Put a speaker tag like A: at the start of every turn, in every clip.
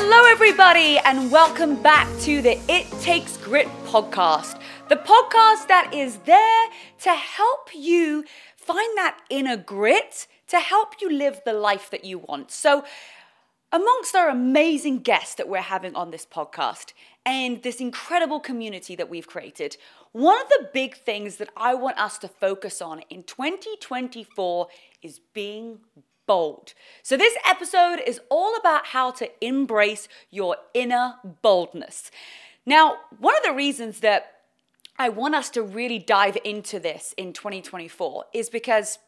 A: Hello everybody and welcome back to the It Takes Grit podcast. The podcast that is there to help you find that inner grit, to help you live the life that you want. So amongst our amazing guests that we're having on this podcast and this incredible community that we've created, one of the big things that I want us to focus on in 2024 is being bold. So this episode is all about how to embrace your inner boldness. Now, one of the reasons that I want us to really dive into this in 2024 is because,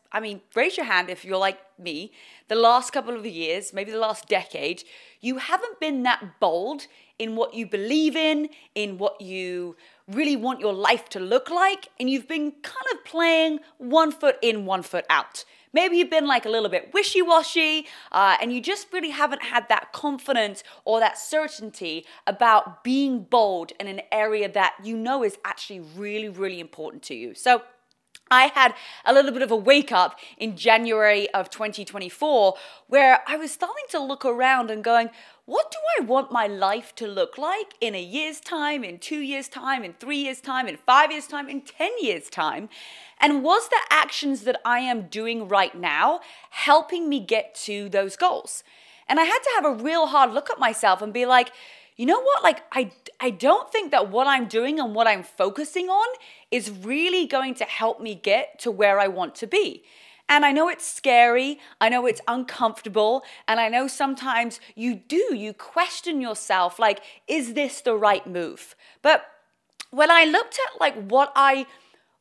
A: raise your hand if you're like me, the last couple of years, maybe the last decade, you haven't been that bold in what you believe in what you really want your life to look like, and you've been kind of playing 1 foot in, 1 foot out. Maybe you've been like a little bit wishy-washy and you just really haven't had that confidence or that certainty about being bold in an area that you know is actually really, really important to you. So I had a little bit of a wake up in January of 2024 where I was starting to look around and going, what do I want my life to look like in a year's time, in 2 years' time, in 3 years' time, in 5 years' time, in 10 years' time? And was the actions that I am doing right now helping me get to those goals? And I had to have a real hard look at myself and be like, you know what? Like, I don't think that what I'm doing and what I'm focusing on is really going to help me get to where I want to be. And I know it's scary, I know it's uncomfortable, and I know sometimes you question yourself, like, is this the right move? But when I looked at like what I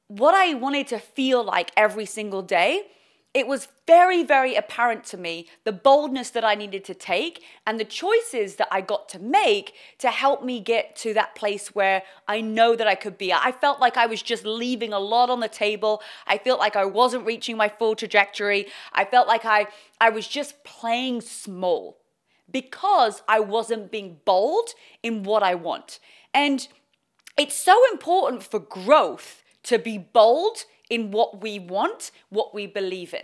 A: wanted to feel like every single day, it was very, very apparent to me the boldness that I needed to take and the choices that I got to make to help me get to that place where I know that I could be. I felt like I was just leaving a lot on the table. I felt like I wasn't reaching my full trajectory. I felt like I was just playing small because I wasn't being bold in what I want. And it's so important for growth to be bold in what we want, what we believe in.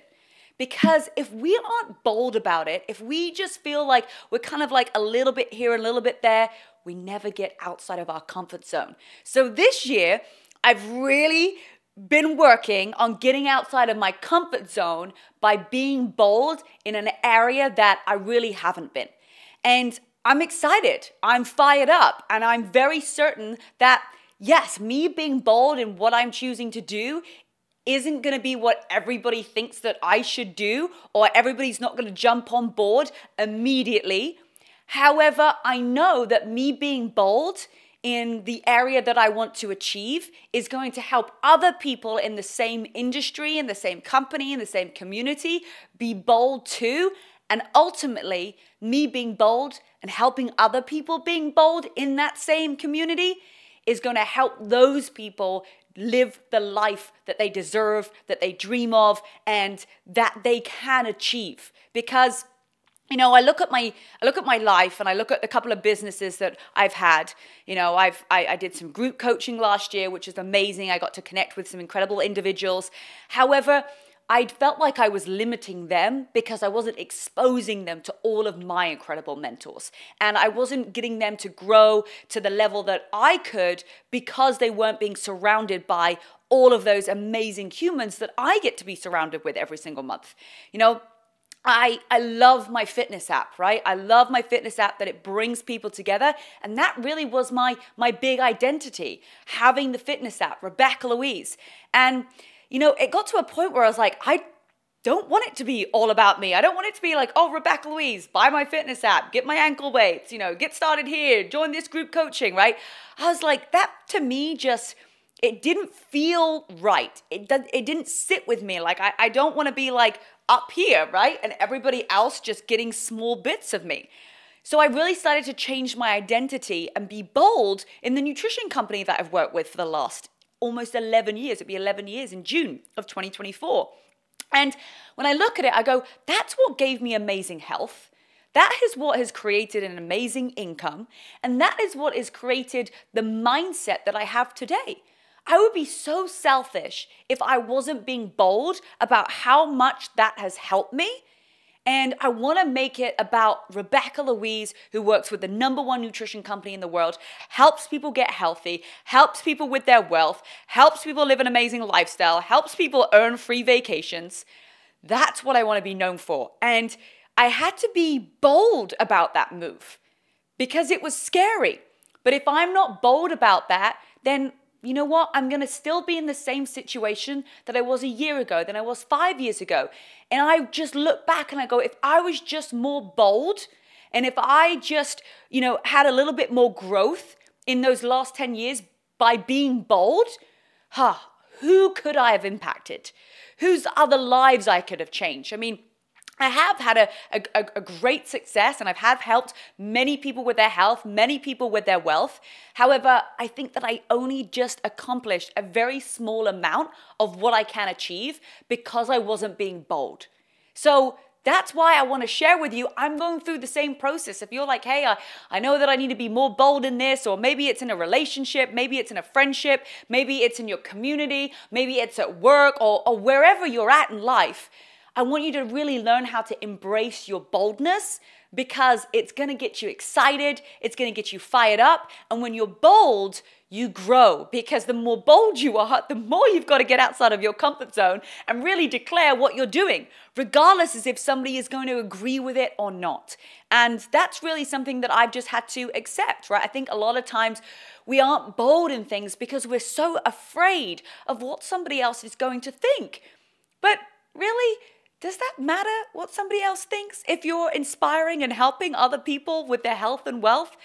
A: Because if we aren't bold about it, if we just feel like we're kind of like a little bit here, a little bit there, we never get outside of our comfort zone. So this year, I've really been working on getting outside of my comfort zone by being bold in an area that I really haven't been. And I'm excited, I'm fired up, and I'm very certain that yes, me being bold in what I'm choosing to do isn't going to be what everybody thinks that I should do, or everybody's not going to jump on board immediately. However, I know that me being bold in the area that I want to achieve is going to help other people in the same industry, in the same company, in the same community be bold too. And ultimately, me being bold and helping other people being bold in that same community is going to help those people live the life that they deserve, that they dream of, and that they can achieve. Because, I look at my life and I look at a couple of businesses that I've had. I did some group coaching last year, which is amazing. I got to connect with some incredible individuals. However, I felt like I was limiting them because I wasn't exposing them to all of my incredible mentors. And I wasn't getting them to grow to the level that I could because they weren't being surrounded by all of those amazing humans that I get to be surrounded with every single month. I love my fitness app, right? I love my fitness app that it brings people together. And that really was my big identity, having the fitness app, Louise. And it got to a point where I was like, I don't want it to be all about me. I don't want it to be like, oh, Rebecca Louise, buy my fitness app, get my ankle weights, get started here, join this group coaching, right? I was like, that to me it didn't feel right. It didn't sit with me. Like, I don't want to be like up here, right? And everybody else just getting small bits of me. So I really started to change my identity and be bold in the nutrition company that I've worked with for the last almost 11 years. It'll be 11 years in June of 2024. And when I look at it, I go, that's what gave me amazing health. That is what has created an amazing income. And that is what has created the mindset that I have today. I would be so selfish if I wasn't being bold about how much that has helped me And I want to make it about Rebecca Louise, who works with the #1 nutrition company in the world, helps people get healthy, helps people with their wealth, helps people live an amazing lifestyle, helps people earn free vacations. That's what I want to be known for. And I had to be bold about that move because it was scary. But if I'm not bold about that, then you know what? I'm going to still be in the same situation that I was a year ago, than I was 5 years ago. And I just look back and I go, if I was just more bold, and if I just, had a little bit more growth in those last 10 years by being bold, who could I have impacted? Whose other lives I could have changed? I mean, I have had a great success, and I've helped many people with their health, many people with their wealth. However, I think that I only just accomplished a very small amount of what I can achieve because I wasn't being bold. So that's why I want to share with you, I'm going through the same process. If you're like, hey, I know that I need to be more bold in this, or maybe it's in a relationship, maybe it's in a friendship, maybe it's in your community, maybe it's at work, or wherever you're at in life, I want you to really learn how to embrace your boldness, because it's going to get you excited, it's going to get you fired up, and when you're bold, you grow, because the more bold you are, the more you've got to get outside of your comfort zone and really declare what you're doing, regardless as if somebody is going to agree with it or not. And that's really something that I've just had to accept, right? I think a lot of times we aren't bold in things because we're so afraid of what somebody else is going to think. But really, does that matter what somebody else thinks if you're inspiring and helping other people with their health and wealth?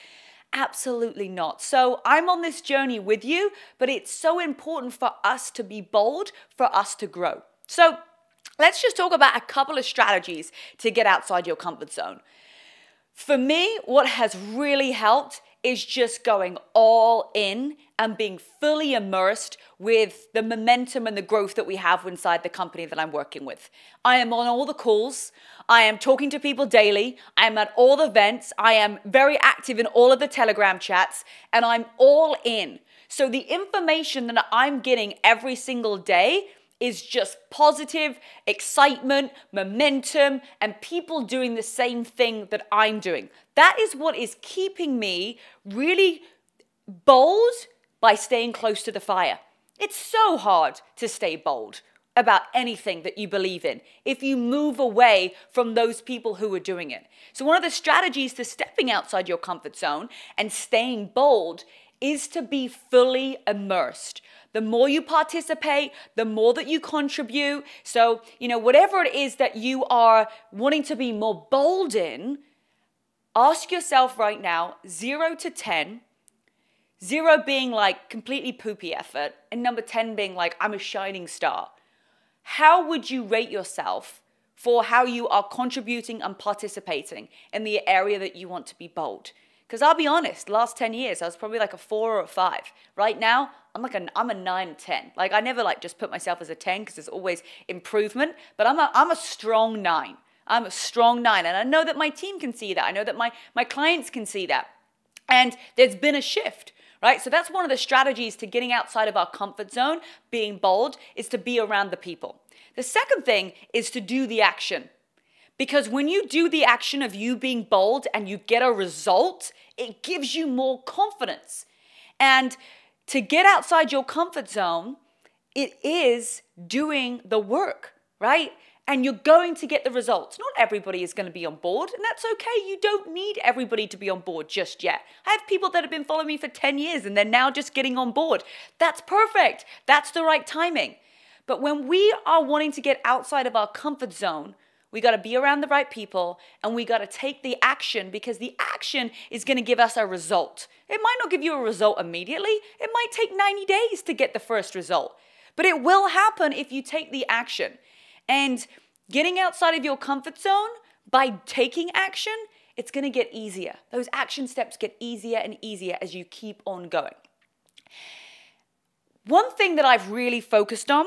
A: Absolutely not. So I'm on this journey with you, but it's so important for us to be bold, for us to grow. So let's just talk about a couple of strategies to get outside your comfort zone. For me, what has really helped is just going all in and being fully immersed with the momentum and the growth that we have inside the company that I'm working with. I am on all the calls. I am talking to people daily. I am at all the events. I am very active in all of the Telegram chats, and I'm all in. So the information that I'm getting every single day is just positive excitement, momentum, and people doing the same thing that I'm doing. That is what is keeping me really bold by staying close to the fire. It's so hard to stay bold about anything that you believe in if you move away from those people who are doing it. So one of the strategies to stepping outside your comfort zone and staying bold is to be fully immersed. The more you participate, the more that you contribute. So, whatever it is that you are wanting to be more bold in, ask yourself right now, 0 to 10, 0 being like completely poopy effort, and number 10 being like, I'm a shining star. How would you rate yourself for how you are contributing and participating in the area that you want to be bold? Because I'll be honest, last 10 years, I was probably like a 4 or a 5. Right now, I'm a 9 or 10. Like, I never just put myself as a 10 because there's always improvement, but I'm a strong 9. I'm a strong 9. And I know that my team can see that. I know that my clients can see that. And there's been a shift, right? So that's one of the strategies to getting outside of our comfort zone, being bold, is to be around the people. The second thing is to do the action. Because when you do the action of you being bold and you get a result, it gives you more confidence. And to get outside your comfort zone, it is doing the work, right? And you're going to get the results. Not everybody is going to be on board, and that's okay. You don't need everybody to be on board just yet. I have people that have been following me for 10 years and they're now just getting on board. That's perfect. That's the right timing. But when we are wanting to get outside of our comfort zone, we got to be around the right people, and we got to take the action, because the action is going to give us a result. It might not give you a result immediately. It might take 90 days to get the first result, but it will happen if you take the action. And getting outside of your comfort zone by taking action, it's going to get easier. Those action steps get easier and easier as you keep on going. One thing that I've really focused on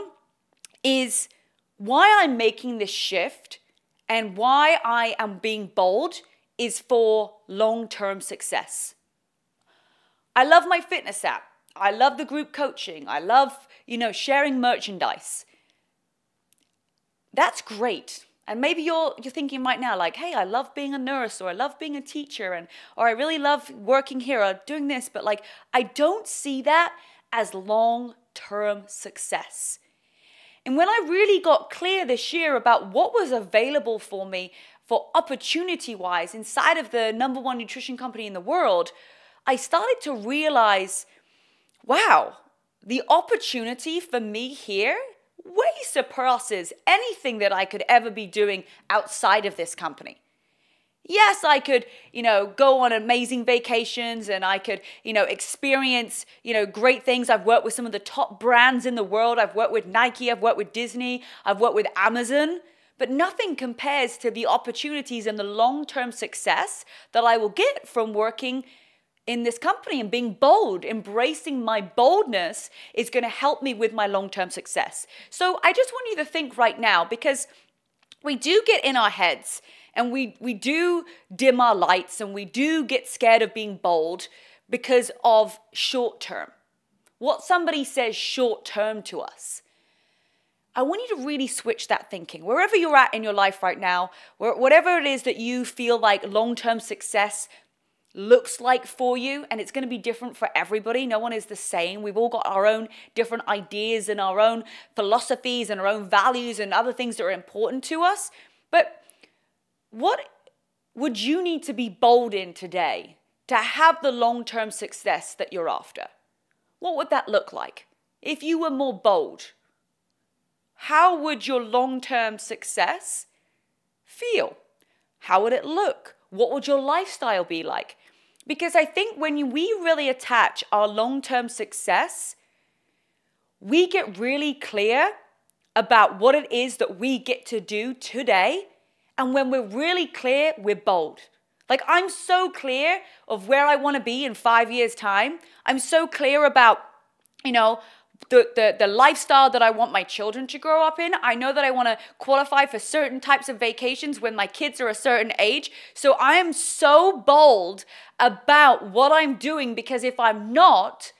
A: is why I'm making this shift and why I am being bold is for long-term success. I love my fitness app. I love the group coaching. I love, sharing merchandise. That's great. And maybe you're thinking right now, like, hey, I love being a nurse, or I love being a teacher, or I really love working here or doing this, but like, I don't see that as long-term success. And when I really got clear this year about what was available for me for opportunity-wise inside of the #1 nutrition company in the world, I started to realize, wow, the opportunity for me here way surpasses anything that I could ever be doing outside of this company. Yes, I could, go on amazing vacations, and I could, experience, great things. I've worked with some of the top brands in the world. I've worked with Nike, I've worked with Disney, I've worked with Amazon, but nothing compares to the opportunities and the long-term success that I will get from working in this company and being bold. Embracing my boldness is going to help me with my long-term success. So I just want you to think right now, because we do get in our heads and we do dim our lights, and we do get scared of being bold because of short-term. What somebody says short-term to us. I want you to really switch that thinking. Wherever you're at in your life right now, whatever it is that you feel like long-term success looks like for you, and it's going to be different for everybody. No one is the same. We've all got our own different ideas and our own philosophies and our own values and other things that are important to us. But what would you need to be bold in today to have the long-term success that you're after? What would that look like? If you were more bold, how would your long-term success feel? How would it look? What would your lifestyle be like? Because I think when we really attach our long-term success, we get really clear about what it is that we get to do today. And when we're really clear, we're bold. Like, I'm so clear of where I want to be in 5 years' time. I'm so clear about, the lifestyle that I want my children to grow up in. I know that I want to qualify for certain types of vacations when my kids are a certain age. So I am so bold about what I'm doing, because if I'm not,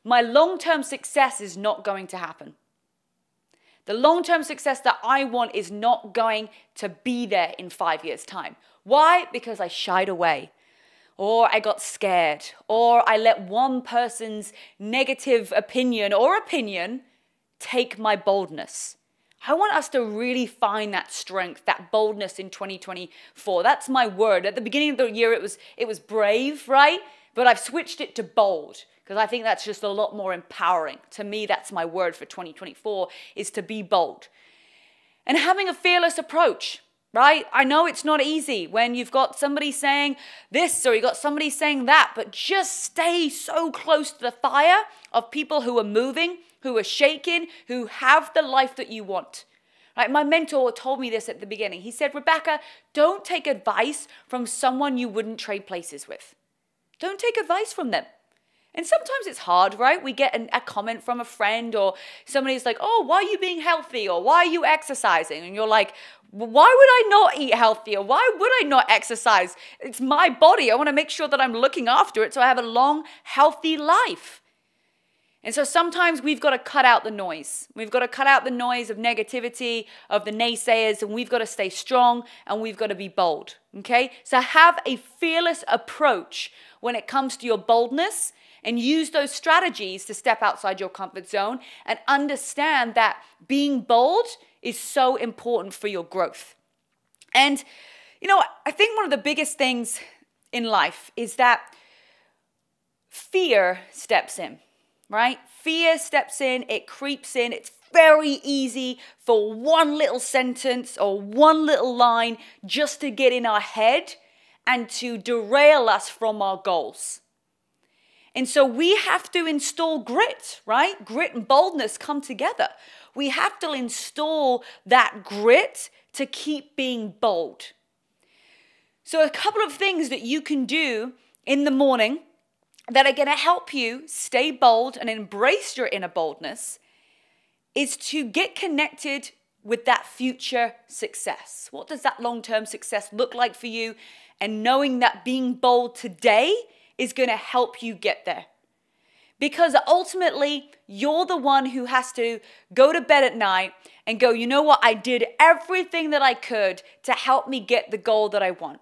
A: my long-term success is not going to happen. The long-term success that I want is not going to be there in 5 years' time. Why? Because I shied away, or I got scared, or I let one person's negative opinion take my boldness. I want us to really find that strength, that boldness in 2024. That's my word. At the beginning of the year, it was brave, right? But I've switched it to bold, because I think that's just a lot more empowering. To me, that's my word for 2024, is to be bold. And having a fearless approach. Right? I know it's not easy when you've got somebody saying this or you've got somebody saying that, but just stay so close to the fire of people who are moving, who are shaking, who have the life that you want. Right? My mentor told me this at the beginning. He said, Rebecca, don't take advice from someone you wouldn't trade places with. Don't take advice from them. And sometimes it's hard, right? We get a comment from a friend, or somebody's like, oh, why are you being healthy? Or why are you exercising? And you're like, why would I not eat healthy? Or why would I not exercise? It's my body. I want to make sure that I'm looking after it so I have a long, healthy life. And so sometimes we've got to cut out the noise. We've got to cut out the noise of negativity, of the naysayers, and we've got to stay strong, and we've got to be bold, okay? So have a fearless approach when it comes to your boldness, and use those strategies to step outside your comfort zone, and understand that being bold is so important for your growth. And, I think one of the biggest things in life is that fear steps in, right? Fear steps in, it creeps in. It's very easy for one little sentence or one little line just to get in our head and to derail us from our goals. And so we have to install grit, right? Grit and boldness come together. We have to install that grit to keep being bold. So a couple of things that you can do in the morning that are going to help you stay bold and embrace your inner boldness is to get connected with that future success. What does that long-term success look like for you? And knowing that being bold today is going to help you get there. Because ultimately, you're the one who has to go to bed at night and go, you know what? I did everything that I could to help me get the goal that I want.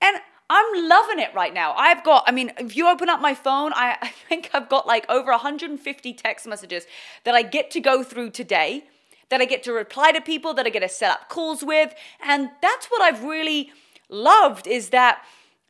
A: And I'm loving it right now. If you open up my phone, I think I've got like over 150 text messages that I get to go through today, that I get to reply to people, that I get to set up calls with. And that's what I've really loved is that,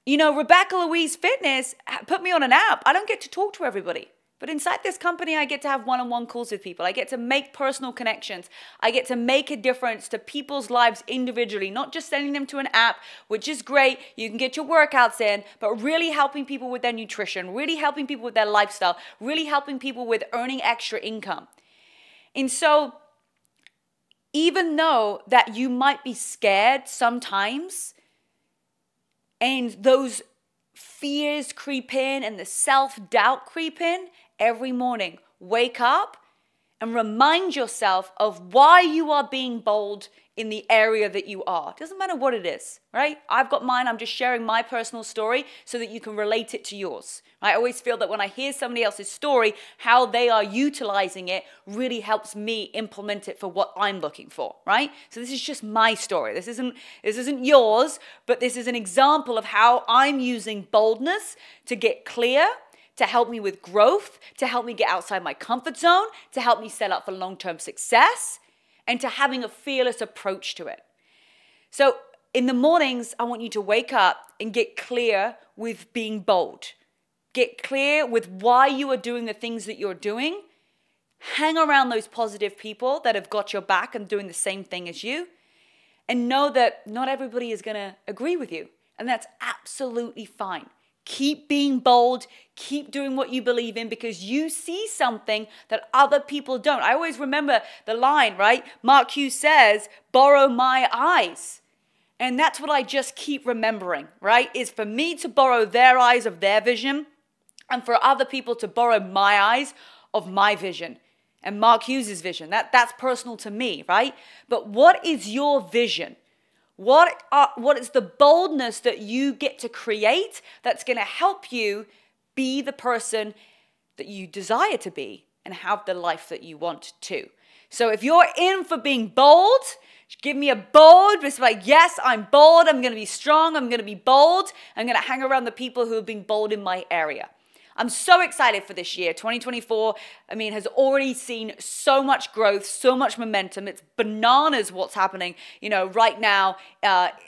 A: Rebecca Louise Fitness put me on an app. I don't get to talk to everybody. But inside this company, I get to have one-on-one calls with people. I get to make personal connections. I get to make a difference to people's lives individually, not just sending them to an app, which is great. You can get your workouts in, but really helping people with their nutrition, really helping people with their lifestyle, really helping people with earning extra income. And so even though that you might be scared sometimes, and those fears creep in and the self-doubt creep in, every morning, wake up and remind yourself of why you are being bold in the area that you are. Doesn't matter what it is, right? I've got mine. I'm just sharing my personal story so that you can relate it to yours. I always feel that when I hear somebody else's story, how they are utilizing it really helps me implement it for what I'm looking for, right? So this is just my story. This isn't yours, but this is an example of how I'm using boldness to get clear, to help me with growth, to help me get outside my comfort zone, to help me set up for long-term success, and to having a fearless approach to it. So in the mornings, I want you to wake up and get clear with being bold. Get clear with why you are doing the things that you're doing. Hang around those positive people that have got your back and doing the same thing as you. And know that not everybody is going to agree with you. And that's absolutely fine. Keep being bold, keep doing what you believe in because you see something that other people don't. I always remember the line, right? Mark Hughes says, borrow my eyes. And that's what I just keep remembering, right? Is for me to borrow their eyes of their vision and for other people to borrow my eyes of my vision and Mark Hughes' vision. That's personal to me, right? But what is your vision? What is the boldness that you get to create that's going to help you be the person that you desire to be and have the life that you want to? So if you're in for being bold, give me a bold. It's like, yes, I'm bold. I'm going to be strong. I'm going to be bold. I'm going to hang around the people who have been bold in my area. I'm so excited for this year. 2024, has already seen so much growth, so much momentum. It's bananas what's happening, right now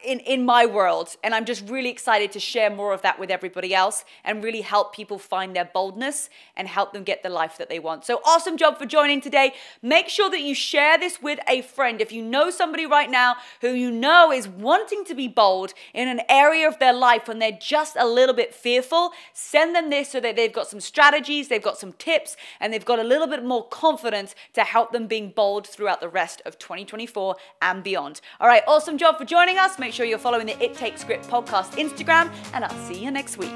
A: in my world. And I'm just really excited to share more of that with everybody else and really help people find their boldness and help them get the life that they want. So awesome job for joining today. Make sure that you share this with a friend. If you know somebody right now who you know is wanting to be bold in an area of their life when they're just a little bit fearful, send them this so that they've got some strategies, they've got some tips, and they've got a little bit more confidence to help them being bold throughout the rest of 2024 and beyond. All right, awesome job for joining us. Make sure you're following the It Takes Grit podcast Instagram, and I'll see you next week.